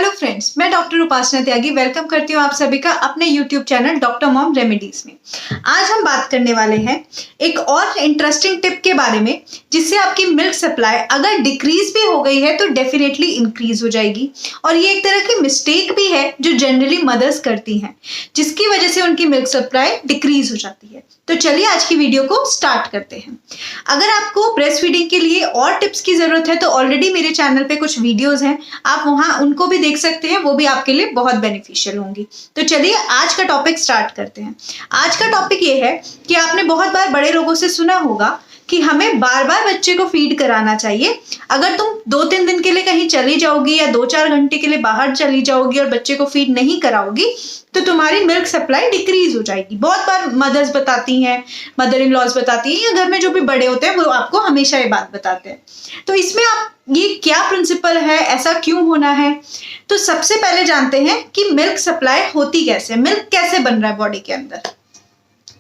Hello friends, मैं doctor उपासना त्यागी welcome करती हूँ आप सभी का अपने YouTube channel doctor mom remedies में। आज हम बात करने वाले हैं एक और इंटरेस्टिंग टिप के बारे में, जिससे आपकी मिल्क सप्लाई अगर डिक्रीज भी हो गई है तो डेफिनेटली इंक्रीज हो जाएगी। और ये एक तरह की मिस्टेक भी है जो जनरली मदर्स करती हैं, जिसकी वजह से उनकी मिल्क सप्लाई डिक्रीज हो जाती है। तो चलिए आज की वीडियो को स्टार्ट करते हैं। अगर आपको ब्रेस्ट फीडिंग के लिए और टिप्स की जरूरत है तो ऑलरेडी मेरे चैनल पे कुछ वीडियोस हैं, आप वहां उनको भी देख सकते हैं, वो भी आपके लिए बहुत बेनिफिशियल होंगी। तो चलिए आज का टॉपिक स्टार्ट करते हैं। आज का टॉपिक ये है कि आपने बहुत बार बड़े लोगों से सुना होगा कि हमें बार बार बच्चे को फीड कराना चाहिए। अगर तुम 2-3 दिन के लिए कहीं चली जाओगी या 2-4 घंटे के लिए बाहर चली जाओगी और बच्चे को फीड नहीं कराओगी तो तुम्हारी मिल्क सप्लाई डिक्रीज हो जाएगी। बहुत बार मदर्स बताती हैं, मदर इन लॉज बताती हैं, या घर में जो भी बड़े होते हैं वो आपको हमेशा ये बात बताते हैं। तो इसमें आप ये क्या प्रिंसिपल है, ऐसा क्यों होना है? तो सबसे पहले जानते हैं कि मिल्क सप्लाई होती कैसे, मिल्क कैसे बन रहा है बॉडी के अंदर।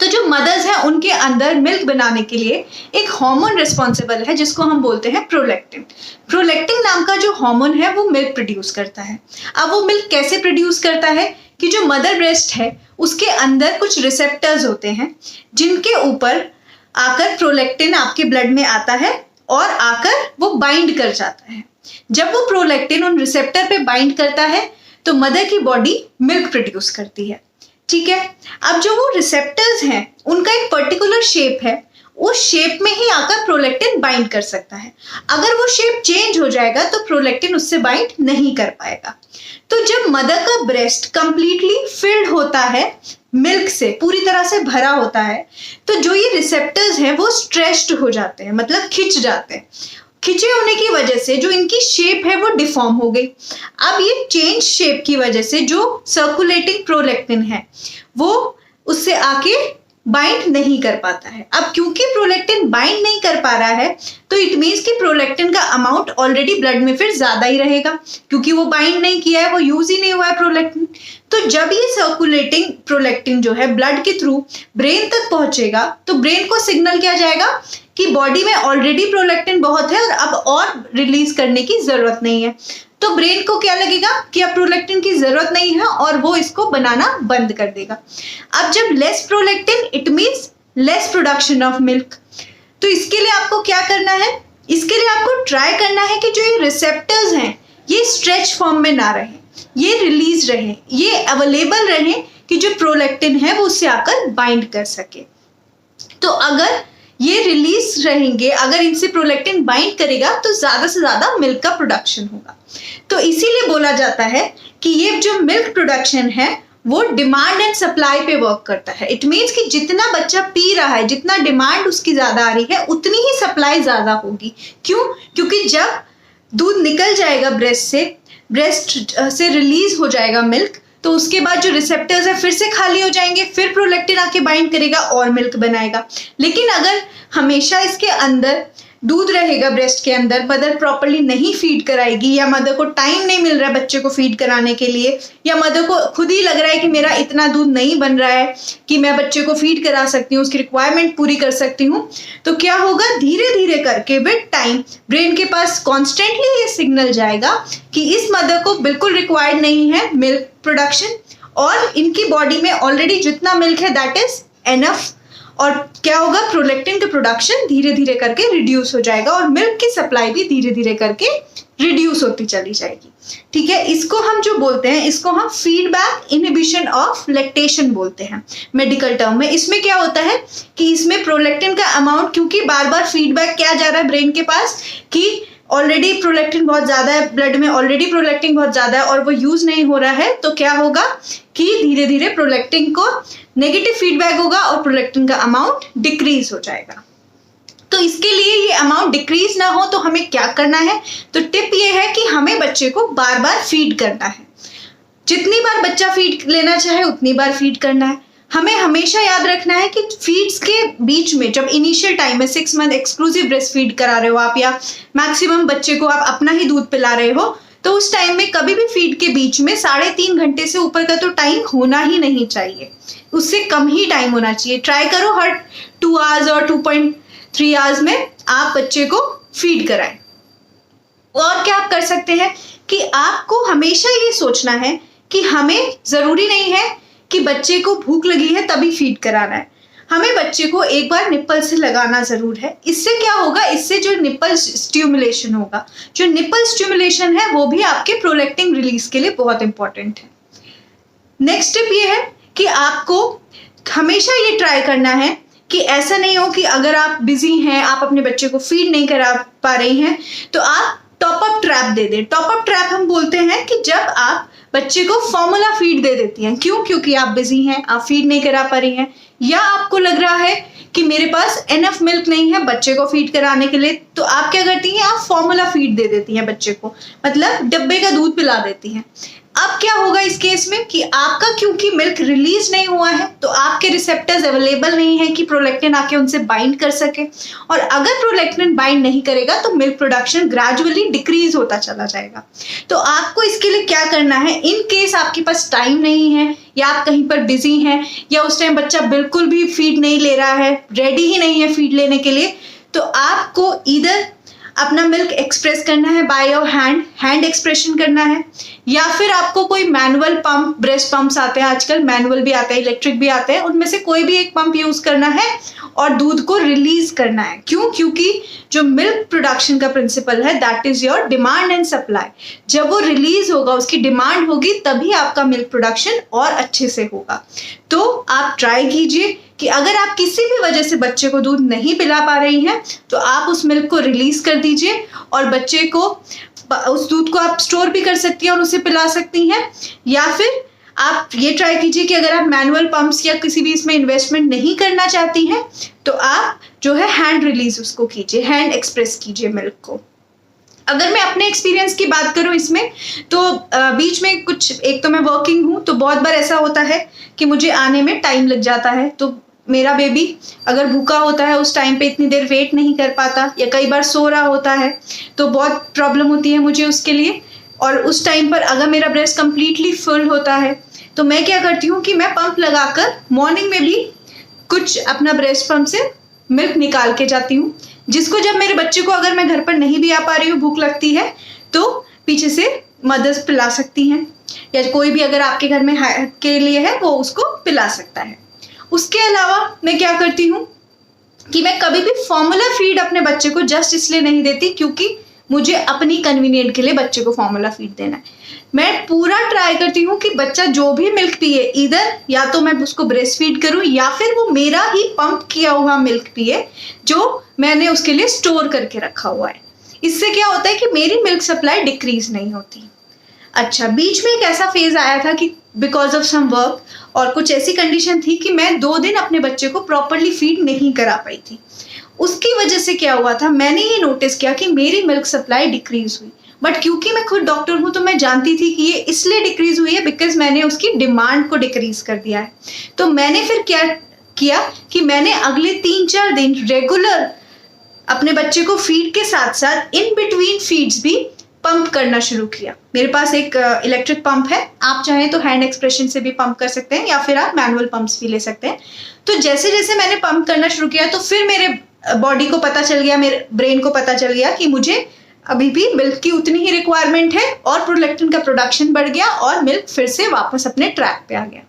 तो जो मदर्स हैं उनके अंदर मिल्क बनाने के लिए एक हार्मोन रिस्पॉन्सिबल है जिसको हम बोलते हैं प्रोलैक्टिन। प्रोलैक्टिन नाम का जो हार्मोन है वो मिल्क प्रोड्यूस करता है। अब वो मिल्क कैसे प्रोड्यूस करता है कि जो मदर ब्रेस्ट है उसके अंदर कुछ रिसेप्टर्स होते हैं जिनके ऊपर आकर प्रोलैक्टिन आपके ब्लड में आता है और आकर वो बाइंड कर जाता है। जब वो प्रोलैक्टिन उन रिसेप्टर पे बाइंड करता है तो मदर की बॉडी मिल्क प्रोड्यूस करती है। ठीक है, अब जो वो रिसेप्टर्स हैं उनका एक पर्टिकुलर शेप है, उस शेप में ही आकर प्रोलैक्टिन बाइंड कर सकता है। अगर वो शेप चेंज हो जाएगा तो प्रोलैक्टिन उससे बाइंड नहीं कर पाएगा। तो जब मदर का ब्रेस्ट कंप्लीटली फिल्ड होता है, मिल्क से पूरी तरह से भरा होता है, तो जो ये रिसेप्टर्स हैं वो स्ट्रेच्ड हो जाते हैं, मतलब खिंच जाते हैं। खिंचे होने की वजह से जो इनकी शेप है वो डिफॉर्म हो गई। अब ये चेंज शेप की वजह से जो सर्कुलेटिंग प्रोलैक्टिन है वो उससे आके बाइंड नहीं कर पाता है। अब क्योंकि प्रोलैक्टिन बाइंड नहीं कर पा रहा है तो इट मीन्स कि प्रोलैक्टिन का अमाउंट ऑलरेडी ब्लड में फिर ज्यादा ही रहेगा, क्योंकि वो बाइंड नहीं किया है, वो यूज ही नहीं हुआ है प्रोलैक्टिन। तो जब ये सर्कुलेटिंग प्रोलैक्टिन जो है ब्लड के थ्रू ब्रेन तक पहुंचेगा तो ब्रेन को सिग्नल किया जाएगा कि बॉडी में ऑलरेडी प्रोलैक्टिन बहुत है और अब और रिलीज करने की जरूरत नहीं है। तो ब्रेन को क्या लगेगा कि अब प्रोलैक्टिन की जरूरत नहीं है और वो इसको बनाना बंद कर देगा। अब जब less prolactin it means less production of milk. तो इसके लिए आपको क्या करना है? इसके लिए आपको ट्राई करना है कि जो ये रिसेप्टर्स हैं ये स्ट्रेच फॉर्म में ना रहे, ये रिलीज रहे, ये अवेलेबल रहे कि जो प्रोलैक्टिन है वो उससे आकर बाइंड कर सके। तो अगर ये रिलीज रहेंगे, अगर इनसे प्रोलैक्टिन बाइंड करेगा तो ज्यादा से ज्यादा मिल्क का प्रोडक्शन होगा। तो इसीलिए बोला जाता है कि ये जो मिल्क प्रोडक्शन है वो डिमांड एंड सप्लाई पे वर्क करता है। इट मीन्स कि जितना बच्चा पी रहा है, जितना डिमांड उसकी ज्यादा आ रही है उतनी ही सप्लाई ज्यादा होगी। क्यों? क्योंकि जब दूध निकल जाएगा ब्रेस्ट से रिलीज हो जाएगा मिल्क, तो उसके बाद जो रिसेप्टर्स है फिर से खाली हो जाएंगे, फिर प्रोलैक्टिन आके बाइंड करेगा और मिल्क बनाएगा। लेकिन अगर हमेशा इसके अंदर दूध रहेगा ब्रेस्ट के अंदर, मदर प्रॉपर्ली नहीं फीड कराएगी, या मदर को टाइम नहीं मिल रहा है बच्चे को फीड कराने के लिए, या मदर को खुद ही लग रहा है कि मेरा इतना दूध नहीं बन रहा है कि मैं बच्चे को फीड करा सकती हूँ, उसकी रिक्वायरमेंट पूरी कर सकती हूँ, तो क्या होगा, धीरे धीरे करके विद टाइम ब्रेन के पास कॉन्स्टेंटली ये सिग्नल जाएगा कि इस मदर को बिल्कुल रिक्वायर्ड नहीं है मिल्क प्रोडक्शन और इनकी बॉडी में ऑलरेडी जितना मिल्क है दैट इज एनफ। और क्या होगा, प्रोलैक्टिन का प्रोडक्शन धीरे धीरे करके रिड्यूस हो जाएगा और मिल्क की सप्लाई भी धीरे धीरे करके रिड्यूस होती चली जाएगी। ठीक है, इसको हम जो बोलते हैं, इसको हम फीडबैक इनहिबिशन ऑफ लैक्टेशन बोलते हैं मेडिकल टर्म में। इसमें क्या होता है कि इसमें प्रोलैक्टिन का अमाउंट, क्योंकि बार बार फीडबैक क्या जा रहा है ब्रेन के पास कि ऑलरेडी प्रोलैक्टिन बहुत ज्यादा है, ब्लड में ऑलरेडी प्रोलैक्टिन बहुत ज्यादा है और वो यूज नहीं हो रहा है, तो क्या होगा कि धीरे धीरे प्रोलैक्टिन को नेगेटिव फीडबैक होगा और प्रोलैक्टिन का अमाउंट डिक्रीज हो जाएगा। तो इसके लिए ये अमाउंट डिक्रीज ना हो तो हमें क्या करना है? तो टिप ये है कि हमें बच्चे को बार बार फीड करना है। जितनी बार बच्चा फीड लेना चाहे उतनी बार फीड करना है। हमें हमेशा याद रखना है कि फीड्स के बीच में, जब इनिशियल टाइम में 6 मंथ एक्सक्लूसिव ब्रेस्ट फीड करा रहे हो आप, या मैक्सिमम बच्चे को आप अपना ही दूध पिला रहे हो, तो उस टाइम में कभी भी फीड के बीच में 3.5 घंटे से ऊपर का तो टाइम होना ही नहीं चाहिए, उससे कम ही टाइम होना चाहिए। ट्राई करो हर 2 आवर्स और 2.3 आवर्स में आप बच्चे को फीड कराएं। और क्या आप कर सकते हैं कि आपको हमेशा ये सोचना है कि हमें ज़रूरी नहीं है कि बच्चे को भूख लगी है तभी फीड कराना है। हमें बच्चे को एक बार निप्पल से लगाना ज़रूर है। इससे क्या होगा, इससे जो निप्पल स्टिमुलेशन होगा, जो निप्पल स्टिमुलेशन है वो भी आपके प्रोलैक्टिन रिलीज के लिए बहुत इंपॉर्टेंट है। नेक्स्ट टिप ये है कि आपको हमेशा ये ट्राई करना है कि ऐसा नहीं हो कि अगर आप बिजी हैं, आप अपने बच्चे को फीड नहीं करा पा रही हैं, तो आप टॉप अप ट्रैप दे दें। टॉप अप ट्रैप हम बोलते हैं कि जब आप बच्चे को फॉर्मूला फीड दे देती हैं। क्यों? क्योंकि आप बिजी हैं, आप फीड नहीं करा पा रही हैं, या आपको लग रहा है कि मेरे पास एनफ मिल्क नहीं है बच्चे को फीड कराने के लिए, तो आप क्या करती हैं, आप फॉर्मूला फीड दे देती हैं बच्चे को, मतलब डब्बे का दूध पिला देती हैं। अब क्या होगा इस केस में कि आपका क्योंकि मिल्क रिलीज नहीं हुआ है, तो आपके रिसेप्टर्स अवेलेबल नहीं है कि प्रोलैक्टिन आके उनसे बाइंड कर सके, और अगर प्रोलैक्टिन बाइंड नहीं करेगा तो मिल्क प्रोडक्शन ग्रेजुअली डिक्रीज होता चला जाएगा। तो आपको इसके लिए क्या करना है, इन केस आपके पास टाइम नहीं है, या आप कहीं पर बिजी हैं, या उस टाइम बच्चा बिल्कुल भी फीड नहीं ले रहा है, रेडी ही नहीं है फीड लेने के लिए, तो आपको ईदर अपना मिल्क एक्सप्रेस करना है बाय योर हैंड एक्सप्रेशन करना है, या फिर आपको कोई मैनुअल पंप, ब्रेस्ट पंप्स आते हैं आजकल, मैनुअल भी आते हैं, इलेक्ट्रिक भी आते हैं, उनमें से कोई भी एक पंप यूज करना है और दूध को रिलीज करना है। क्यों? क्योंकि जो मिल्क प्रोडक्शन का प्रिंसिपल है that is your demand and supply. जब वो रिलीज होगा, उसकी डिमांड होगी, तभी आपका मिल्क प्रोडक्शन और अच्छे से होगा। तो आप ट्राई कीजिए कि अगर आप किसी भी वजह से बच्चे को दूध नहीं पिला पा रही हैं, तो आप उस मिल्क को रिलीज कर दीजिए, और बच्चे को उस दूध को आप स्टोर भी कर सकती हैं और उसे पिला सकती हैं। या फिर आप ये ट्राई कीजिए कि अगर आप मैनुअल पंप्स या किसी भी इसमें इन्वेस्टमेंट नहीं करना चाहती हैं, तो आप जो है हैंड रिलीज उसको कीजिए, हैंड एक्सप्रेस कीजिए मिल्क को। अगर मैं अपने एक्सपीरियंस की बात करूं इसमें, तो बीच में कुछ, एक तो मैं वर्किंग हूं, तो बहुत बार ऐसा होता है कि मुझे आने में टाइम लग जाता है, तो मेरा बेबी अगर भूखा होता है उस टाइम पे इतनी देर वेट नहीं कर पाता, या कई बार सो रहा होता है, तो बहुत प्रॉब्लम होती है मुझे उसके लिए। और उस टाइम पर अगर मेरा ब्रेस्ट कंप्लीटली फुल होता है, तो मैं क्या करती हूँ कि मैं पंप लगाकर मॉर्निंग में भी कुछ अपना ब्रेस्ट पंप से मिल्क निकाल के जाती हूँ, जिसको जब मेरे बच्चे को, अगर मैं घर पर नहीं भी आ पा रही हूँ, भूख लगती है, तो पीछे से मदर्स पिला सकती हैं, या कोई भी अगर आपके घर में के लिए है वो उसको पिला सकता है। उसके अलावा मैं क्या करती हूँ कि मैं कभी भी फॉर्मूला फीड अपने बच्चे को जस्ट इसलिए नहीं देती क्योंकि मुझे अपनी कन्वीनियंट के लिए बच्चे को फॉर्मूला फीड देना है। मैं पूरा ट्राई करती हूँ कि बच्चा जो भी मिल्क पिए, इधर या तो मैं उसको ब्रेस्ट फीड करूँ, या फिर वो मेरा ही पंप किया हुआ मिल्क पिए जो मैंने उसके लिए स्टोर करके रखा हुआ है। इससे क्या होता है कि मेरी मिल्क सप्लाई डिक्रीज नहीं होती। अच्छा, बीच में एक ऐसा फेज आया था कि बिकॉज ऑफ सम वर्क और कुछ ऐसी कंडीशन थी कि मैं 2 दिन अपने बच्चे को प्रॉपरली फीड नहीं करा पाई थी। उसकी वजह से क्या हुआ था, मैंने ये नोटिस किया कि मेरी मिल्क सप्लाई डिक्रीज हुई। बट क्योंकि मैं खुद डॉक्टर हूँ, तो मैं जानती थी कि ये इसलिए डिक्रीज हुई है बिकॉज मैंने उसकी डिमांड को डिक्रीज कर दिया है। तो मैंने फिर क्या किया कि मैंने अगले 3-4 दिन रेगुलर अपने बच्चे को फीड के साथ साथ इन बिटवीन फीड्स भी पंप करना शुरू किया। मेरे पास एक इलेक्ट्रिक पंप है, आप चाहें तो हैंड एक्सप्रेशन से भी पंप कर सकते हैं, या फिर आप मैनुअल पंप्स भी ले सकते हैं। तो जैसे जैसे मैंने पंप करना शुरू किया, तो फिर मेरे बॉडी को पता चल गया, मेरे ब्रेन को पता चल गया कि मुझे अभी भी मिल्क की उतनी ही रिक्वायरमेंट है, और प्रोलैक्टिन का प्रोडक्शन बढ़ गया और मिल्क फिर से वापस अपने ट्रैक पे आ गया।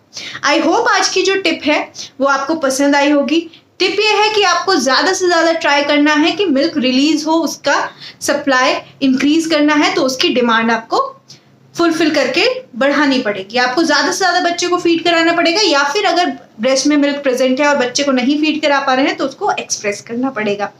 आई होप आज की जो टिप है वो आपको पसंद आई होगी। टिप ये है कि आपको ज़्यादा से ज़्यादा ट्राई करना है कि मिल्क रिलीज हो, उसका सप्लाई इंक्रीज करना है, तो उसकी डिमांड आपको फुलफिल करके बढ़ानी पड़ेगी। आपको ज़्यादा से ज़्यादा बच्चे को फीड कराना पड़ेगा, या फिर अगर ब्रेस्ट में मिल्क प्रेजेंट है और बच्चे को नहीं फीड करा पा रहे हैं तो उसको एक्सप्रेस करना पड़ेगा।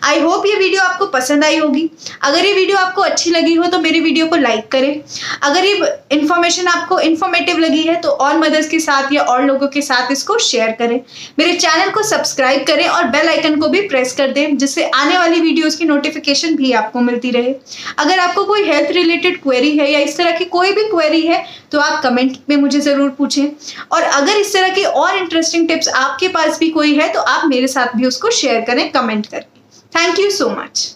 आई होप ये वीडियो आपको पसंद आई होगी। अगर ये वीडियो आपको अच्छी लगी हो तो मेरे वीडियो को लाइक करें। अगर ये इन्फॉर्मेशन आपको इन्फॉर्मेटिव लगी है तो और मदर्स के साथ या और लोगों के साथ इसको शेयर करें। मेरे चैनल को सब्सक्राइब करें और बेल आइकन को भी प्रेस कर दें, जिससे आने वाली वीडियोज़ की नोटिफिकेशन भी आपको मिलती रहे। अगर आपको कोई हेल्थ रिलेटेड क्वेरी है या इस तरह की कोई भी क्वेरी है तो आप कमेंट में मुझे ज़रूर पूछें। और अगर इस तरह की और इंटरेस्टिंग टिप्स आपके पास भी कोई है तो आप मेरे साथ भी उसको शेयर करें कमेंट करके। Thank you so much.